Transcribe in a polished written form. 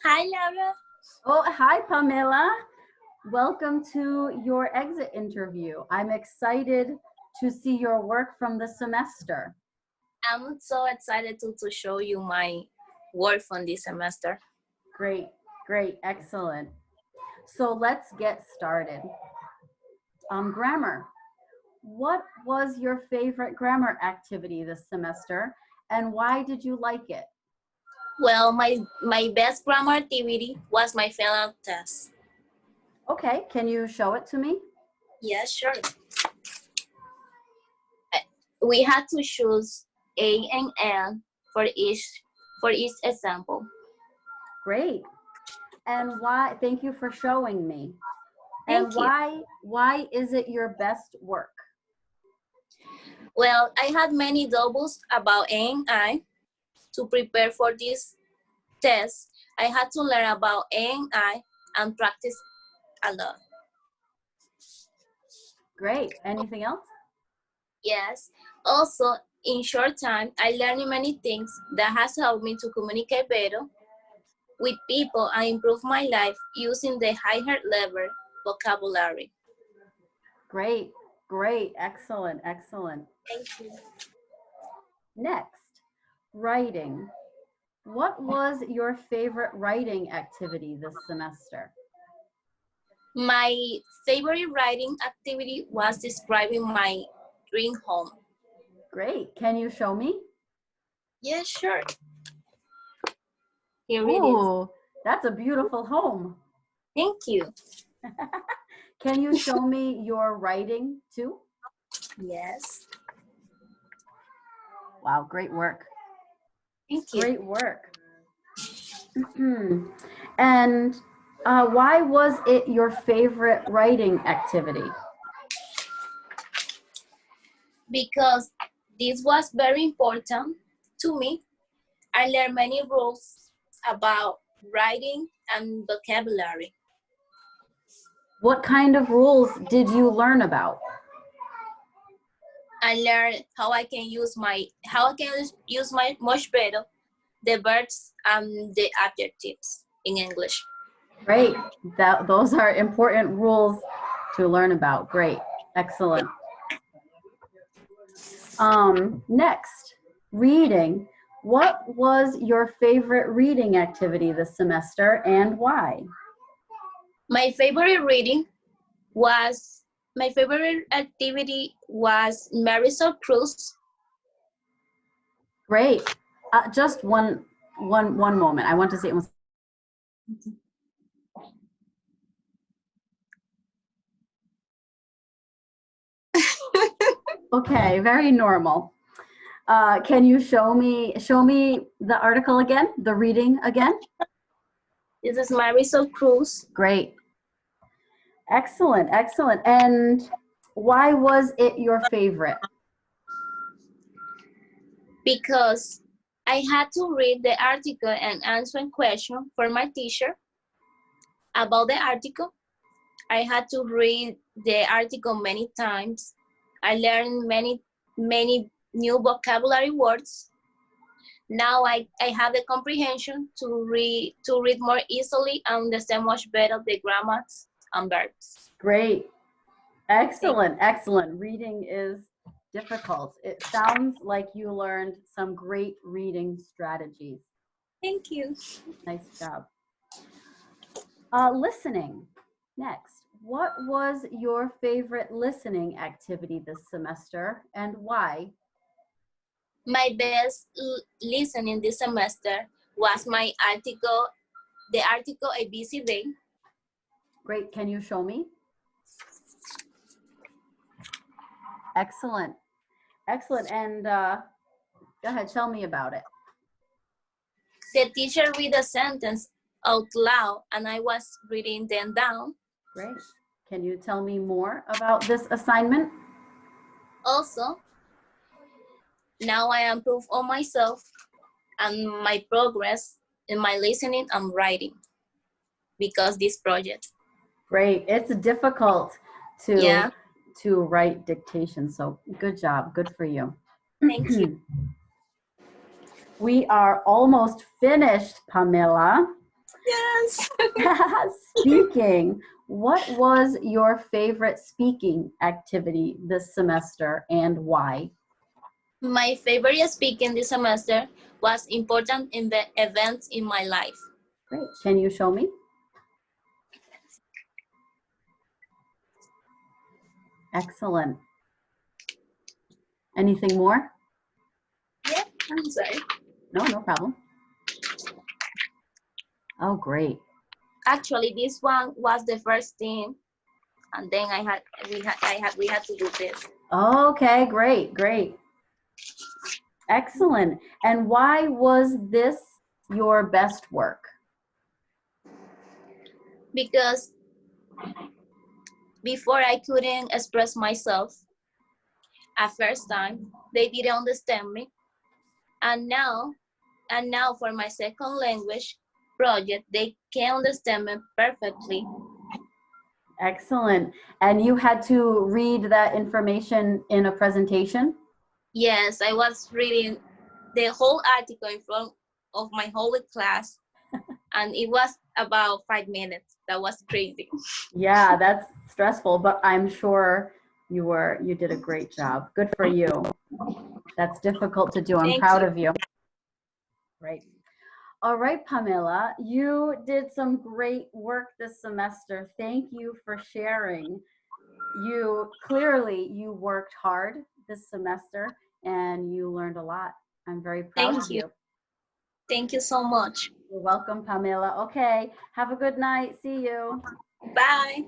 Hi, Laura. Oh, hi, Pamela. Welcome to your exit interview. I'm excited to see your work from the semester. I'm so excited to show you my work from this semester. Great, great, excellent. So let's get started. Grammar. What was your favorite grammar activity this semester and why did you like it? Well, my best grammar activity was my final test. Okay, can you show it to me? Yeah, sure. We had to choose A and N for each example. Great. And why, thank you for showing me. Thank you. Why is it your best work? Well, I had many doubles about A and I. To prepare for this test, I had to learn about A and I and practice a lot. Great. Anything else? Yes. Also, in short time, I learned many things that has helped me to communicate better with people and improve my life using the higher level vocabulary. Great, great, excellent, excellent. Thank you. Next, writing. What was your favorite writing activity this semester? My favorite writing activity was describing my dream home. Great. Can you show me? Yeah, sure. Here it is. Ooh, that's a beautiful home. Thank you. Can you show me your writing too? Yes. Wow, great work. Thank you. Great work. And why was it your favorite writing activity? Because this was very important to me. I learned many rules about writing and vocabulary. What kind of rules did you learn about? I learned how I can use my much better the verbs and the adjectives in English. Great. Those are important rules to learn about. Great. Excellent. Next, reading. What was your favorite reading activity this semester and why? My favorite activity was Marisol Cruz. Great. Just one moment. I want to say it was. Okay, very normal. Can you show me the article again, the reading again? This is Marisol Cruz. Great. Excellent, excellent. And why was it your favorite? Because I had to read the article and answer a question for my teacher about the article. I had to read the article many times. I learned many new vocabulary words. Now I have the comprehension to read more easily and understand much better the grammars and verbs. Great. Excellent, excellent. Reading is difficult. It sounds like you learned some great reading strategies. Thank you. Nice job. Listening. Next, what was your favorite listening activity this semester and why? My best listening this semester was the article ABCD. Great, can you show me? Excellent, excellent. And go ahead, tell me about it. The teacher read a sentence out loud and I was reading them down. Great. Can you tell me more about this assignment? Also, now I improve on myself and my progress in my listening and writing because this project. Great. It's difficult to write dictation, so good job. Good for you. Thank you. We are almost finished, Pamela. Yes. Speaking. What was your favorite speaking activity this semester and why? My favorite speaking this semester was important in the events in my life. Great. Can you show me? Excellent. Anything more? Yeah, I'm sorry. No, no problem. Oh, great. Actually, this one was the first thing, and then we had to do this. Okay, great, great. Excellent. And why was this your best work? Because before I couldn't express myself at first time, they didn't understand me, and now for my second language project, they can understand me perfectly. Excellent. And you had to read that information in a presentation? Yes, I was reading the whole article in front of my whole class, and it was about 5 minutes. That was crazy. Yeah, that's stressful, but I'm sure you did a great job. Good for you. That's difficult to do. I'm proud of you. Right. All right, Pamela, you did some great work this semester. Thank you for sharing. You worked hard this semester and you learned a lot. I'm very proud of you. Thank you so much. You're welcome, Pamela. Okay, have a good night. See you. Bye.